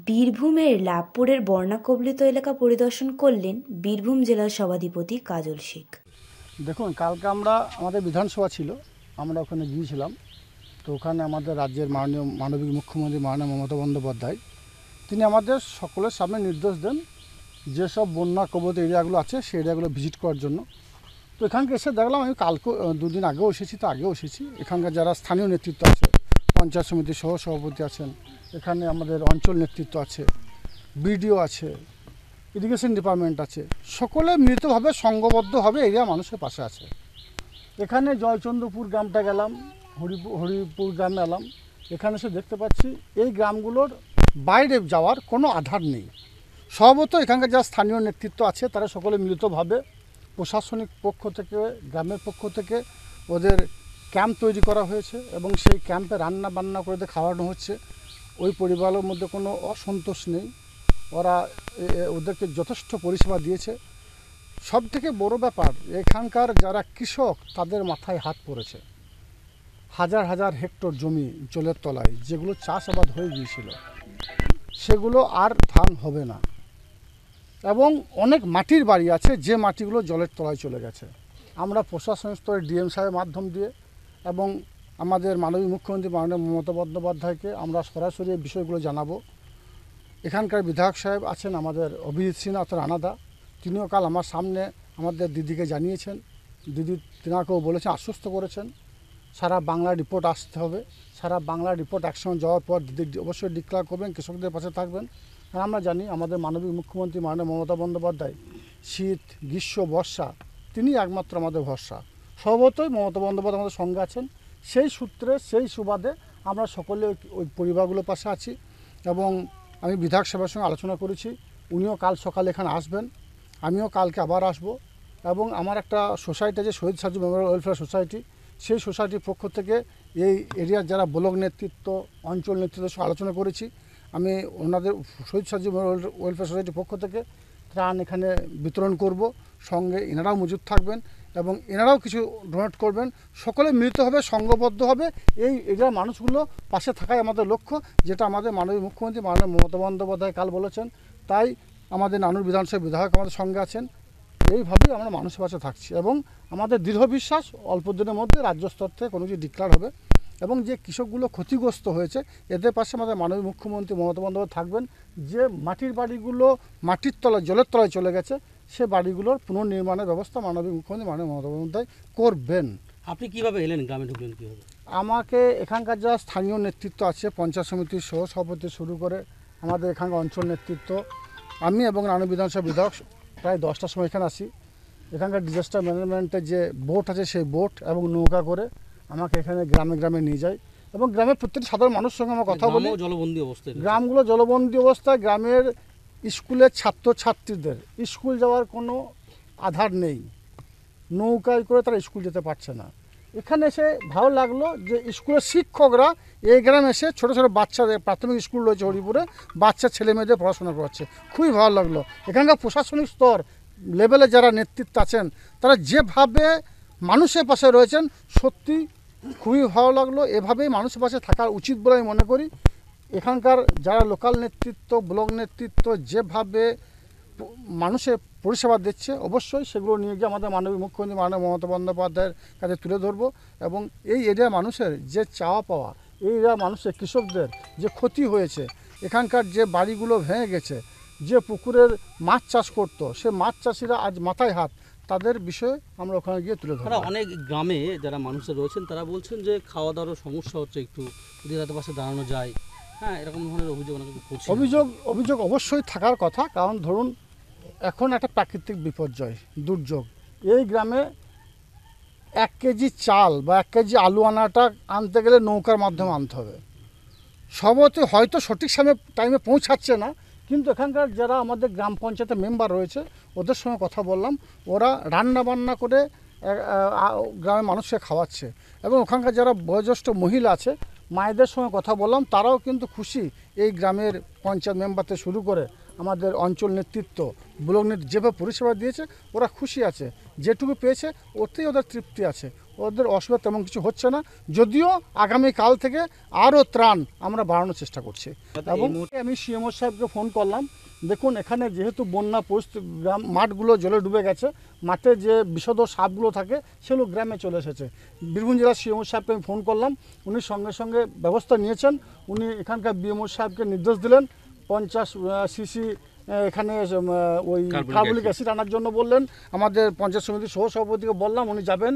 বীরভূমের লাভপুরের বন্যাকবলিত এলাকা পরিদর্শন করলেন বীরভূম জেলার সভাধিপতি কাজল শেখ। দেখুন, কালকে আমাদের বিধানসভা ছিল, আমরা ওখানে গিয়েছিলাম। তো ওখানে আমাদের রাজ্যের মাননীয় মুখ্যমন্ত্রী মাননীয় মমতা বন্দ্যোপাধ্যায় তিনি আমাদের সকলের সামনে নির্দেশ দেন যেসব বন্যা কবলিত এরিয়াগুলো আছে সেই এরিয়াগুলো ভিজিট করার জন্য। তো এখানকে এসে দেখলাম, আমি কালকে দুদিন আগেও এসেছি, তো আগেও এসেছি। এখানকার যারা স্থানীয় নেতৃত্ব আছে, পঞ্চায়েত সমিতির সহসভাপতি আছেন, এখানে আমাদের অঞ্চল নেতৃত্ব আছে, বিডিও আছে, ইরিগেশন ডিপার্টমেন্ট আছে, সকলে মিলিতভাবে সংঘবদ্ধভাবে এরিয়া মানুষের পাশে আছে। এখানে জয়চন্দ্রপুর গ্রামটা গেলাম, হরিপুর গ্রামে এলাম। এখানে এসে দেখতে পাচ্ছি এই গ্রামগুলোর বাইরে যাওয়ার কোনো আধার নেই। স্বভাবত এখানকার যারা স্থানীয় নেতৃত্ব আছে তারা সকলে মিলিতভাবে প্রশাসনিক পক্ষ থেকে, গ্রামের পক্ষ থেকে ওদের ক্যাম্প তৈরি করা হয়েছে এবং সেই ক্যাম্পে রান্না বান্না করে খাওয়ানো হচ্ছে। ওই পরিবারের মধ্যে কোনো অসন্তোষ নেই, ওরা ওদেরকে যথেষ্ট পরিষেবা দিয়েছে। সব থেকে বড় ব্যাপার, এখানকার যারা কৃষক তাদের মাথায় হাত পড়েছে। হাজার হাজার হেক্টর জমি জলের তলায়, যেগুলো চাষাবাদ হয়ে গিয়েছিল সেগুলো আর ধান হবে না, এবং অনেক মাটির বাড়ি আছে যে মাটিগুলো জলের তলায় চলে গেছে। আমরা প্রশাসনিক স্তরে ডিএম সাহেবের মাধ্যম দিয়ে এবং আমাদের মাননীয় মুখ্যমন্ত্রী মাননীয় মমতা বন্দ্যোপাধ্যায়কে আমরা সরাসরি এই বিষয়গুলো জানাবো। এখানকার বিধায়ক সাহেব আছেন আমাদের অভিজিৎ সিনহা অর্থাৎ রানাদা, তিনিও কাল আমার সামনে আমাদের দিদিকে জানিয়েছেন। দিদি তিনাকেও বলেছেন, আশ্বস্ত করেছেন সারা বাংলা রিপোর্ট আসতে হবে। সারা বাংলা রিপোর্ট একসঙ্গে যাওয়ার পর দিদি অবশ্যই ডিক্লেয়ার করবেন, কৃষকদের পাশে থাকবেন। আর আমরা জানি আমাদের মাননীয় মুখ্যমন্ত্রী মাননীয় মমতা বন্দ্যোপাধ্যায় শীত, গ্রীষ্ম, বর্ষা তিনি একমাত্র আমাদের ভরসা। স্বভাবতই মমতা বন্দ্যোপাধ্যায় আমাদের সঙ্গে আছেন। সেই সূত্রে, সেই সুবাদে আমরা সকলে ওই পরিবারগুলোর পাশে আছি। এবং আমি বিধায়ক সাহেবের সঙ্গে আলোচনা করেছি, উনিও কাল সকালে এখানে আসবেন, আমিও কালকে আবার আসব। এবং আমার একটা সোসাইটি আছে, শহীদ সাজু মেমোরিয়াল ওয়েলফেয়ার সোসাইটি, সেই সোসাইটির পক্ষ থেকে এই এরিয়ার যারা ব্লক নেতৃত্ব, অঞ্চল নেতৃত্বের সঙ্গে আলোচনা করেছি। আমি ওনাদের শহীদ সাজু মেমোরিয়াল ওয়েলফেয়ার সোসাইটির পক্ষ থেকে ত্রাণ এখানে বিতরণ করব, সঙ্গে এনারাও মজুদ থাকবেন এবং এনারাও কিছু ডোনেট করবেন। সকলে মিলিতভাবে সংঘবদ্ধভাবে এই এরিয়ার মানুষগুলো পাশে থাকাই আমাদের লক্ষ্য, যেটা আমাদের মাননীয় মুখ্যমন্ত্রী মাননীয় মমতা বন্দ্যোপাধ্যায় কাল বলেছেন। তাই আমাদের নানুর বিধানসভা বিধায়ক আমাদের সঙ্গে আছেন। এইভাবেই আমরা মানুষের পাশে থাকছি এবং আমাদের দৃঢ় বিশ্বাস অল্প দিনের মধ্যে রাজ্য স্তর থেকে কোনো কিছু ডিক্লেয়ার হবে এবং যে কৃষকগুলো ক্ষতিগ্রস্ত হয়েছে এদের পাশে আমাদের মাননীয় মুখ্যমন্ত্রী মমতা বন্দ্যোপাধ্যায় থাকবেন। যে মাটির বাড়িগুলো মাটির তলায়, জলের তলায় চলে গেছে, সে বাড়িগুলোর পুনর্নির্মাণের ব্যবস্থা মাননীয় মুখ্যমন্ত্রী মাননীয় মমতা বন্দ্যোপাধ্যায় করবেন। আপনি কীভাবে এলেন, গ্রামে ঢুকলেন কীভাবে? আমাকে এখানকার যা স্থানীয় নেতৃত্ব আছে, পঞ্চায়েত সমিতির সহসভাপতি শুরু করে আমাদের এখানকার অঞ্চল নেতৃত্ব, আমি এবং রানু বিধানসভা বিধায়ক প্রায় 10টার সময় এখানে আসি। এখানকার ডিজাস্টার ম্যানেজমেন্টের যে বোট আছে সেই বোট এবং নৌকা করে আমাকে এখানে গ্রামে গ্রামে নিয়ে যায় এবং গ্রামের প্রত্যেকটি সাধারণ মানুষের সঙ্গে আমরা কথা বলি। জলবন্দী অবস্থায়, গ্রামগুলো জলবন্দী অবস্থায়, গ্রামের স্কুলের ছাত্রছাত্রীদের স্কুল যাওয়ার কোনো আধার নেই, নৌকায় করে তারা স্কুল যেতে পারছে না। এখানে এসে ভালো লাগলো যে স্কুলের শিক্ষকরা এই গ্রামে এসে ছোটো ছোটো বাচ্চাদের, প্রাথমিক স্কুল রয়েছে হরিপুরে, বাচ্চা ছেলে মেয়েদের পড়াশোনা করাচ্ছে, খুবই ভালো লাগলো। এখানকার প্রশাসনিক স্তর লেভেলে যারা নেতৃত্ব আছেন তারা যেভাবে মানুষের পাশে রয়েছেন, সত্যি খুবই ভালো লাগলো। এভাবেই মানুষের পাশে থাকা উচিত বলে আমি মনে করি। এখানকার যারা লোকাল নেতৃত্ব, ব্লক নেতৃত্ব যেভাবে মানুষের পরিষেবা দিচ্ছে, অবশ্যই সেগুলো নিয়ে গিয়ে আমাদের মাননীয় মুখ্যমন্ত্রী মাননীয় মমতা বন্দ্যোপাধ্যায়ের কাছে তুলে ধরবো। এবং এই এরিয়ার মানুষের যে চাওয়া পাওয়া, এই এরিয়ার মানুষের কৃষকদের যে ক্ষতি হয়েছে, এখানকার যে বাড়িগুলো ভেঙে গেছে, যে পুকুরের মাছ চাষ করতো সে মাছ চাষিরা আজ মাথায় হাত, তাদের বিষয়ে আমরা ওখানে গিয়ে তুলে ধরবো। অনেক গ্রামে যারা মানুষের রয়েছেন তারা বলছেন যে খাওয়া দাওয়ারও সমস্যা হচ্ছে, একটু যদি তাদের পাশে দাঁড়ানো যায়, হ্যাঁ, এরকম ধরনের অভিযোগ অভিযোগ অবশ্যই থাকার কথা। কারণ ধরুন এখন একটা প্রাকৃতিক বিপর্যয়, দুর্যোগ, এই গ্রামে 1 কেজি চাল বা 1 কেজি আলু আনাটা আনতে গেলে নৌকার মাধ্যমে আনতে হবে। সবতে হয়তো সঠিক টাইমে পৌঁছাচ্ছে না, কিন্তু এখানকার যারা আমাদের গ্রাম পঞ্চায়েতের মেম্বার রয়েছে ওদের সঙ্গে কথা বললাম, ওরা রান্না বান্না করে গ্রামের মানুষকে খাওয়াচ্ছে। এবং ওখানকার যারা বয়োজ্যেষ্ঠ মহিলা আছে, মায়েদের সঙ্গে কথা বললাম, তারাও কিন্তু খুশি। এই গ্রামের পঞ্চায়েত মেম্বার থেকে শুরু করে আমাদের অঞ্চল নেতৃত্ব, ব্লক নেতৃত্ব যেভাবে পরিষেবা দিয়েছে ওরা খুশি আছে, যেটুকু পেয়েছে ওতেই ওদের তৃপ্তি আছে। ওদের অসুবিধা তেমন কিছু হচ্ছে না, যদিও আগামীকাল থেকে আরও ত্রাণ আমরা বাড়ানোর চেষ্টা করছি। এবং আমি সিএমও সাহেবকে ফোন করলাম, দেখুন এখানে যেহেতু বন্যা পরিস্থিতি, গ্রাম মাঠগুলো জলে ডুবে গেছে, মাঠে যে বিষধ সাপগুলো থাকে সেগুলো গ্রামে চলে এসেছে। বীরভূম জেলার সিএমও সাহেবকে আমি ফোন করলাম, উনি সঙ্গে সঙ্গে ব্যবস্থা নিয়েছেন। উনি এখানকার বিএমও সাহেবকে নির্দেশ দিলেন 50 সিসি এখানে ওই কার্বলিক অ্যাসিড আনার জন্য বললেন। আমাদের পঞ্চায়েত সমিতির সহসভাপতিকে বললাম, উনি যাবেন,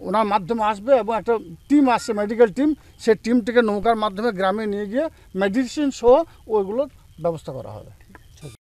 ওনার মাধ্যমে আসবে এবং একটা টিম আসছে, মেডিকেল টিম, সেই টিমটিকে নৌকার মাধ্যমে গ্রামে নিয়ে গিয়ে মেডিসিন সহ ওইগুলোর ব্যবস্থা করা হবে।